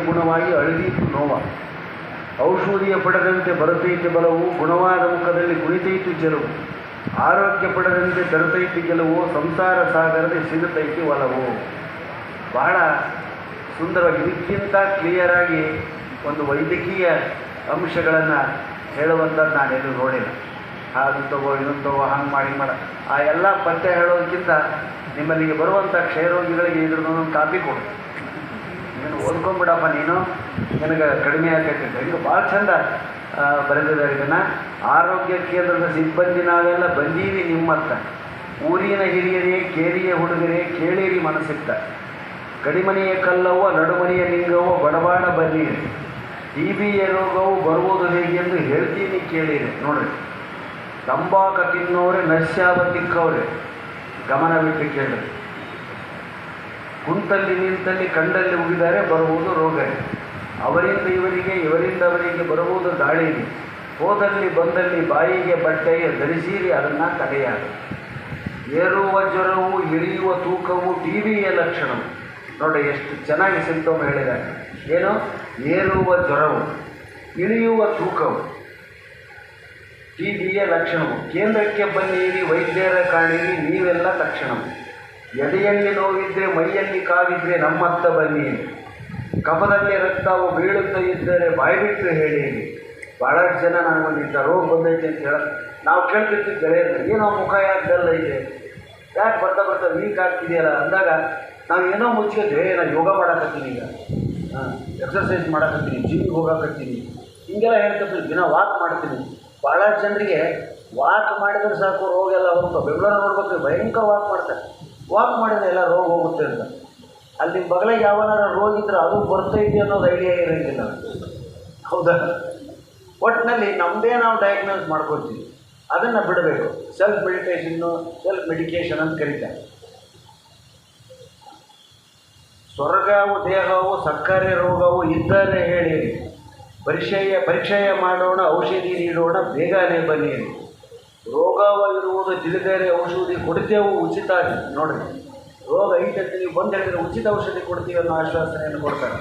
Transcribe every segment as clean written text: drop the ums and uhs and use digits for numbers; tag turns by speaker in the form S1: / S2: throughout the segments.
S1: ಗುಣವಾಗಿ ಅಳಿದೀತು ನೋವ. ಔಷಧಿಯ ಪಡೆದಂತೆ ಬರತೈತಿ ಬಲವು, ಗುಣವಾದ ಮುಖದಲ್ಲಿ ಕುಳಿತೈತಿ ಚೆಲುವು. ಆರೋಗ್ಯ ಪಡೆದಂತೆ ತರತೈತಿ ಗೆಲುವು, ಸಂಸಾರ ಸಾಗರದೆ ಸಿಗುತ್ತೈತಿ ಒಲವು. ಬಹಳ ಸುಂದರವಾಗಿ ಇದಕ್ಕಿಂತ ಕ್ಲಿಯರಾಗಿ ಒಂದು ವೈದ್ಯಕೀಯ ಅಂಶಗಳನ್ನು ಹೇಳುವಂಥದ್ದು ನಾನೆಲ್ಲೂ ನೋಡಿಲ್ಲ. ಅದು ತಗೋ ಇದನ್ನು ತಗೋ ಹಂಗೆ ಮಾಡ ಆ ಎಲ್ಲ ಪಥ್ಯ ಹೇಳೋದಕ್ಕಿಂತ ನಿಮ್ಮಲ್ಲಿಗೆ ಬರುವಂಥ ಕ್ಷಯರೋಗಿಗಳಿಗೆ ಇದ್ರದ್ದೊಂದು ಕಾಪಿ ಕೊಡು, ನೀನು ಓದ್ಕೊಂಬಿಡಪ್ಪ, ನೀನು ನಿನಗೆ ಕಡಿಮೆ ಆಗೈತೆ. ಹಿಂಗೆ ಭಾಳ ಚಂದ ಬರೆದಿದ್ದಾರೆ ಇದನ್ನು. ಆರೋಗ್ಯ ಕೇಂದ್ರದ ಸಿಬ್ಬಂದಿ ನಾವೆಲ್ಲ ಬಂದೀವಿ ನಿಮ್ಮತ್ತ, ಊರಿನ ಹಿರಿಯರೇ ಕೇರಿಯ ಹುಡುಗರೇ ಕೇಳಿರಿ ಮನಸ್ಸಿತ್ತ. ಕಡಿಮನೆಯ ಕಲ್ಲವ್ವ ನಡುಮನೆಯ ಲಿಂಗವ್ವ ಬಡವಾಡ ಬನ್ನಿರಿ. TB ರೋಗವು ಬರುವುದು ಹೇಗೆಂದು ಹೇಳ್ತೀನಿ ಕೇಳಿರಿ. ನೋಡ್ರಿ, ತಂಬಾಕ ತಿನ್ನೋರೆ ನಶ್ಯಾವ ತಿಕ್ಕವ್ರೆ, ಗಮನವಿಟ್ಟು ಕೇಳಿ. ಕುಂತಲ್ಲಿ ನಿಂತಲ್ಲಿ ಕಂಡಲ್ಲಿ ಉಗಿದರೆ ಬರುವುದು ರೋಗ. ಅವರಿಂದ ಇವರಿಗೆ ಇವರಿಂದ ಅವರಿಗೆ ಬರುವುದು ದಾಳಿ. ಹೋದಲ್ಲಿ ಬಂದಲ್ಲಿ ಬಾಯಿಗೆ ಬಟ್ಟೆಗೆ ಧರಿಸಿರಿ ಅದನ್ನು ತಡೆಯಾಗ. ಏರುವ ಜ್ವರವು ಇಳಿಯುವ ತೂಕವು TBಯ ಲಕ್ಷಣವು. ನೋಡಿ ಎಷ್ಟು ಚೆನ್ನಾಗಿ ಸಿಂಪ್ಟಮ್ ಹೇಳಿದ್ದಾರೆ. ಏನು? ಏರುವ ಜ್ವರವು ಇಳಿಯುವ ತೂಕವು TBಯ ಲಕ್ಷಣವು. ಕೇಂದ್ರಕ್ಕೆ ಬನ್ನಿರಿ ವೈದ್ಯರ ಕಾಣಿರಿ ನೀವೆಲ್ಲ ತಕ್ಷಣವು. ಎದೆಯಲ್ಲಿ ನೋವಿದ್ದರೆ ಮೈಯಲ್ಲಿ ಕಾವಿದ್ರೆ ನಮ್ಮತ್ತ ಬನ್ನಿರಿ. ಕಫದಲ್ಲಿ ರಕ್ತವು ಬೀಳುತ್ತಾ ಇದ್ದರೆ ಬಾಯ್ಬಿಟ್ಟು ಹೇಳಿರಿ. ಭಾಳಷ್ಟು ಜನ ನನಗೊಂದಿದ್ದ ರೋಗ ಬಂದೈತೆ ಅಂತ ಹೇಳ ನಾವು ಕೇಳ್ತಿರ್ತೀವಿ ಗೆಳೆಯರು, ಏನೋ ಮುಖ ಯಾಕೆ ಡಲ್ ಐತೆ, ಯಾಕೆ ಬರ್ತಾ ವೀಕ್ ಆಗ್ತಿದೆಯಲ್ಲ ಅಂದಾಗ ನಾವು ಏನೋ ಮುಚ್ಚಿದ್ವಿ, ನಾನು ಯೋಗ ಮಾಡಕತ್ತೀನಿ, ಈಗ ಎಕ್ಸರ್ಸೈಸ್ ಮಾಡಕತ್ತೀನಿ, ಜಿಮ್ಗೆ ಹೋಗಕತ್ತೀನಿ, ಹಿಂಗೆಲ್ಲ ಹೇಳ್ತಿರ್ತೀವಿ. ದಿನ ವಾಕ್ ಮಾಡ್ತೀನಿ. ಭಾಳ ಜನರಿಗೆ ವಾಕ್ ಮಾಡಿದ್ರೆ ಸಾಕು ರೋಗ ಎಲ್ಲ ಹೋಗ್ತವೆ. ಬೆಂಗಳೂರು ನೋಡ್ಬೇಕು, ಭಯಂಕರ ವಾಕ್ ಮಾಡ್ತಾರೆ. ವಾಕ್ ಮಾಡಿದ್ರೆ ಎಲ್ಲ ರೋಗ ಹೋಗುತ್ತೆ ಅಂತ. ಅಲ್ಲಿ ಬಗಲಿಗೆ ಯಾವನಾರ ರೋಗ ಇದ್ರೆ ಅದು ಬರ್ತೈತಿ ಅನ್ನೋದು ಐಡಿಯಾ ಇರೋಂಗಿಲ್ಲ. ಹೌದಾ? ಒಟ್ಟಿನಲ್ಲಿ ನಮ್ಮದೇ ನಾವು ಡಯಾಗ್ನೋಸ್ ಮಾಡ್ಕೊಳ್ತೀವಿ. ಅದನ್ನು ಬಿಡಬೇಕು. ಸೆಲ್ಫ್ ಮೆಡಿಟೇಷನ್ನು, ಸೆಲ್ಫ್ ಮೆಡಿಕೇಷನ್ ಅಂತ ಕರೀತಾರೆ. ಸ್ವರ್ಗವು ದೇಹವು ಸಕ್ಕರೆ ರೋಗವು ಇದ್ದರೆ ಹೇಳಿರಿ. ಪರೀಕ್ಷೆಯ ಮಾಡೋಣ, ಔಷಧಿ ನೀಡೋಣ, ಬೇಗನೆ ಬನ್ನಿರಿ. ರೋಗವಿರುವುದು ತಿಳಿದರೆ ಔಷಧಿ ಕೊಡ್ತೇವೆ ಉಚಿತ. ನೋಡಿರಿ, ರೋಗ ಐತಂತೆ ನೀವು ಬಂದು ಹೇಳಿದರೆ ಉಚಿತ ಔಷಧಿ ಕೊಡ್ತೀವಿ ಅನ್ನೋ ಆಶ್ವಾಸನೆಯನ್ನು ಕೊಡ್ತಾರೆ.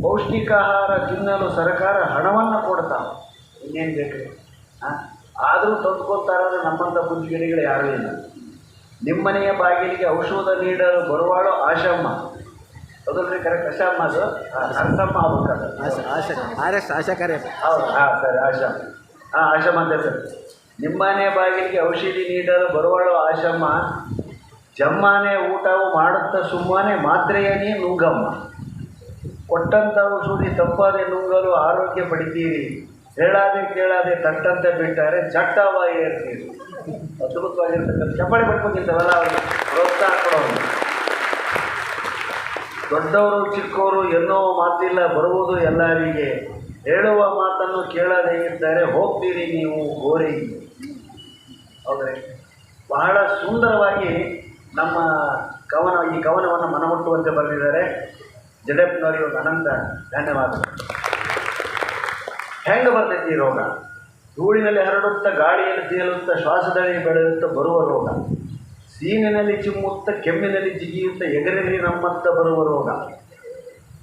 S1: ಪೌಷ್ಟಿಕ ಆಹಾರ ತಿನ್ನಲು ಸರ್ಕಾರ ಹಣವನ್ನು ಕೊಡ್ತಾವೆ. ಇನ್ನೇನು ಬೇಕು? ಆದರೂ ತಂದುಕೊಳ್ತಾರಾದ್ರೆ ನಮ್ಮಂಥ ಬುದ್ಧಿಗಿರಿಗಳು ಯಾರೂ ಇಲ್ಲ. ನಿಮ್ಮನೆಯ ಬಾಗಿಲಿಗೆ ಔಷಧ ನೀಡಲು ಬರುವಾಳು ಆಶಮ್ಮ. ಹೌದಲ್ರಿ? ಕರೆಕ್ಟ್. ಆಶಮ್ಮ, ಅದು ಅರ್ಥಮ್ಮ ಆಗ್ಬೇಕಾದ್ರೆ
S2: ಆಶಾಕಾರ್ಯ.
S1: ಹೌದು, ಸರಿ, ಆಶಮ್ಮ. ಆಶಮ್ಮ ಅಂತ ಸರ್. ನಿಮ್ಮನೆ ಬಾಗಿಲಿಗೆ ಔಷಧಿ ನೀಡಲು ಬರುವಾಳು ಆಶಮ್ಮ. ಜಮ್ಮನೆ ಊಟವು ಮಾಡುತ್ತಾ ಸುಮ್ಮನೆ ಮಾತ್ರೆಯೇ ನುಂಗಮ್ಮ. ಕೊಟ್ಟಂಥ ಔಷಧಿ ತಪ್ಪಾದೆ ನುಂಗಲು ಆರೋಗ್ಯ ಪಡಿತೀರಿ. ಹೇಳಾದೆ ಕೇಳಾದೆ ತಟ್ಟಂತೆ ಬಿಟ್ಟರೆ ಚಟ್ಟವಾಗಿ ಇರ್ತೀರಿ. ಅದ್ಭುತವಾಗಿರ್ತಕ್ಕಂಥ ಚಪ್ಪಾಳೆ ಪಡ್ಕೊಂಡಿದ್ದಾವಲ್ಲ, ಅವ್ರಿಗೆ ಪ್ರೋತ್ಸಾಹ ಕೊಡೋದು. ದೊಡ್ಡವರು ಚಿಕ್ಕವರು ಎನ್ನೋ ಮಾತಿಲ್ಲ ಬರುವುದು ಎಲ್ಲರಿಗೆ. ಹೇಳುವ ಮಾತನ್ನು ಕೇಳದೇ ಇದ್ದರೆ ಹೋಗ್ತೀರಿ ನೀವು ಗೋರಿಗೆ. ಹೌದ್ರಿ? ಬಹಳ ಸುಂದರವಾಗಿ ನಮ್ಮ ಈ ಕವನವನ್ನು ಮನಮುಟ್ಟುವಂತೆ ಬರೆದಿದ್ದಾರೆ. ಜಡೆಪ್ಪನವರಿಗೆ ಒಂದು ಅನಂತ ಧನ್ಯವಾದಗಳು. ಹೆಂಗೆ ಬರ್ತೈತಿ ಈ ರೋಗ? ಧೂಳಿನಲ್ಲಿ ಹರಡುತ್ತಾ, ಗಾಳಿಯಲ್ಲಿ ತೇಲುತ್ತಾ, ಶ್ವಾಸದಲ್ಲಿ ಬೆಳೆಯುತ್ತಾ ಬರುವ ರೋಗ. ಸೀನಿನಲ್ಲಿ ಚಿಮ್ಮುತ್ತಾ, ಕೆಮ್ಮಿನಲ್ಲಿ ಜಿಗಿಯುತ್ತಾ, ಎಗರಲ್ಲಿ ನಮ್ಮತ್ತ ಬರುವ ರೋಗ.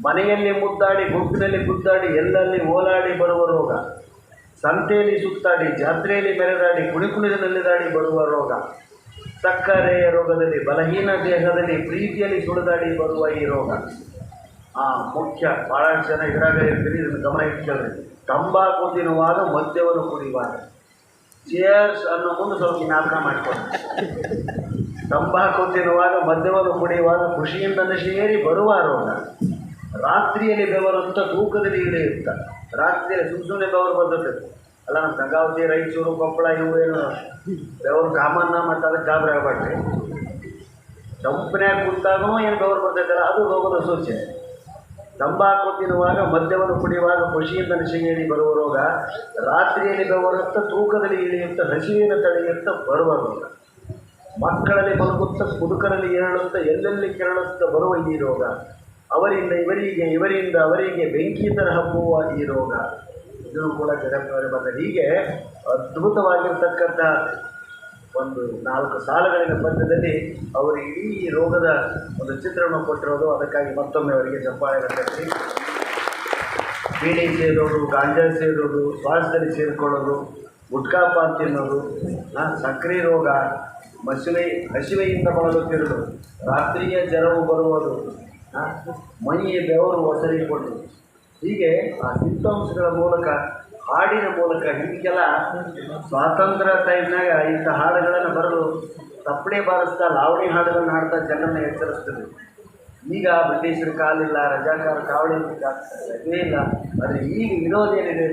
S1: ಮನೆಯಲ್ಲಿ ಮುದ್ದಾಡಿ, ಗುಂಪಿನಲ್ಲಿ ಗುದ್ದಾಡಿ, ಎಲ್ಲಲ್ಲಿ ಓಲಾಡಿ ಬರುವ ರೋಗ. ಸಂತೆಯಲ್ಲಿ ಸುತ್ತಾಡಿ, ಜಾತ್ರೆಯಲ್ಲಿ ಮೆರೆದಾಡಿ, ಕುಣಿದಾಡಿ ಬರುವ ರೋಗ. ಸಕ್ಕರೆಯ ರೋಗದಲ್ಲಿ, ಬಲಹೀನ ದೇಹದಲ್ಲಿ, ಪ್ರೀತಿಯಲ್ಲಿ ಸುಳಿದಾಡಿ ಬರುವ ಈ ರೋಗ. ಮುಖ್ಯ, ಭಾಳ ಜನ ಇದರಾಗ ಇರ್ತೀರಿ, ಇದನ್ನು ಗಮನ ಇಟ್ಕೊಳ್ಳಿ. ತಂಬಾಕು ತಿನ್ನುವಾಗ ಮದ್ಯವನ್ನು ಕುಡಿಯುವಾಗ. ಚೇರ್ಸ್ ಅನ್ನೋ ಮುಂದೆ ಸ್ವಲ್ಪ ಜ್ಞಾಪಕ ಮಾಡಿಕೊಳ್ಳಿ. ತಂಬಾಕು ತಿನ್ನುವಾಗ ಮದ್ಯವನ್ನು ಕುಡಿಯುವಾಗ ಖುಷಿಯಿಂದ ಸೇರಿ ಬರುವ ರೋಗ. ರಾತ್ರಿಯಲ್ಲಿ ಬೆವರುತ್ತಾ, ತೂಕದಲ್ಲಿ ಇಳಿಯುತ್ತಾ. ರಾತ್ರಿಯಲ್ಲಿ ಸುಮ್ಮನೆ ಬೆವರು ಬರ್ತದೆ ಅಲ್ಲ. ನಮ್ಮ ಗಂಗಾವತಿ, ರಾಯಚೂರು, ಕೊಪ್ಪಳ ಇವು ಏನು ಬೆವರು ಕಾಮನ್ನ, ಮತ್ತು ಅದಕ್ಕೆ ಗಾಬರಿ ಆಗಬೇಡ್ರಿ. ತಂಪನ್ಯಾಗ ಕುಂತಾಗೂ ಏನು ಬೆವರು ಬರ್ತೈತಲ್ಲ, ಅದು ರೋಗದ ಸೂಚನೆ. ತಂಬಾಕು ತಿನ್ನುವಾಗ ಮದ್ಯವನ್ನು ಕುಡಿಯುವಾಗ ಖುಷಿಯಿಂದ ನಶೆಗೇರಿ ಬರುವ ರೋಗ. ರಾತ್ರಿಯಲ್ಲಿ ಬೆವರುತ್ತಾ, ತೂಕದಲ್ಲಿ ಇಳಿಯುತ್ತಾ, ಹಸಿವಿನ ತಡೆಯುತ್ತಾ ಬರುವ ರೋಗ. ಮಕ್ಕಳಲ್ಲಿ ಮಲಗುತ್ತಾ, ಮುದುಕರಲ್ಲಿ ಏಳುತ್ತಾ, ಎಲ್ಲೆಲ್ಲಿ ಕೆರಳುತ್ತಾ ಬರುವ ಈ ರೋಗ. ಅವರಿಂದ ಇವರಿಗೆ, ಇವರಿಂದ ಅವರಿಗೆ ಬೆಂಕಿ ಥರ ಹಬ್ಬುವ ಈ ರೋಗ. ಇದನ್ನು ಕೂಡ ಜಗತ್ತಿನವರೇ ಬಂದರೆ ಹೀಗೆ ಅದ್ಭುತವಾಗಿರ್ತಕ್ಕಂಥ ಒಂದು 4 ಸಾಲುಗಳಿನ ಪದ್ಯದಲ್ಲಿ ಅವರು ಇಡೀ ರೋಗದ ಒಂದು ಚಿತ್ರವನ್ನು ಕೊಟ್ಟಿರೋದು. ಅದಕ್ಕಾಗಿ ಮತ್ತೊಮ್ಮೆ ಅವರಿಗೆ ಚಪ್ಪಾಳೆ ಕಟ್ಟಿ. ಬೀಡಿ ಸೇದೋದು, ಗಾಂಜಾ ಸೇದೋದು, ಶ್ವಾಸದಲ್ಲಿ ಸೇರಿಕೊಳ್ಳೋದು, ಗುಟ್ಕಾ ಪಾನ್ ತಿನ್ನೋದು, ಸಕ್ಕರೆ ರೋಗ, ಹಸಿವೆಯಿಂದ ಬಳಲುತ್ತಿರೋದು, ರಾತ್ರಿಯ ಜ್ವರವು ಬರುವುದು, ಮೈಯ ಬೆವರು ಒಸರಿಕೊಂಡು, ಹೀಗೆ ಆ ಸಿಂಪ್ಟಮ್ಸ್ಗಳ ಮೂಲಕ, ಹಾಡಿನ ಮೂಲಕ ಹೀಗೆಲ್ಲ ಸ್ವಾತಂತ್ರ್ಯ ಟೈಮ್ನಾಗ ಇಂಥ ಹಾಡುಗಳನ್ನು ಬರೆದು ತಪ್ಪಡೆ ಬಾರಿಸ್ತಾ ಲಾವಣಿ ಹಾಡುಗಳನ್ನು ಹಾಡ್ತಾ ಜನರನ್ನು ಎಚ್ಚರಿಸ್ತಿದ್ರು. ಈಗ ಬ್ರಿಟಿಷರ ಕಾಲಿಲ್ಲ, ರಜಾಕಾರ ಕಾವಳಿ ರಜೆ ಇಲ್ಲ. ಆದರೆ ಈಗ ಇರೋದೇನಿದೆ,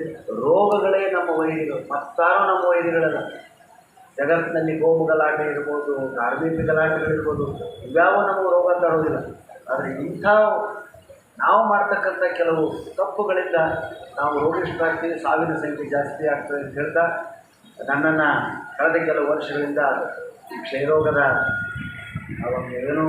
S1: ರೋಗಗಳೇ ನಮ್ಮ ವೈರಿಗಳು, ಮತ್ತಾರೋ ನಮ್ಮ ವೈರಿಗಳಲ್ಲ. ಜಗತ್ತಿನಲ್ಲಿ ಗೋಮು ಗಲಾಟೆ ಇರ್ಬೋದು, ಕಾರ್ಮಿಕ ಗಲಾಟೆಗಳಿರ್ಬೋದು, ಇವ್ಯಾವ ನಮಗೆ ರೋಗ ತರೋದಿಲ್ಲ. ಆದರೆ ಇಂಥ ನಾವು ಮಾಡ್ತಕ್ಕಂಥ ಕೆಲವು ತಪ್ಪುಗಳಿಂದ ನಾವು ರೋಗಿಷ್ಠರಾಗ್ತೀವಿ, ಸಾವಿನ ಸಂಖ್ಯೆ ಜಾಸ್ತಿ ಆಗ್ತದೆ ಅಂತ ಹೇಳ್ತಾ, ನನ್ನನ್ನು ಕಳೆದ ಕೆಲವು ವರ್ಷಗಳಿಂದ ಈ ಕ್ಷಯರೋಗದ ಒಂದು ಏನು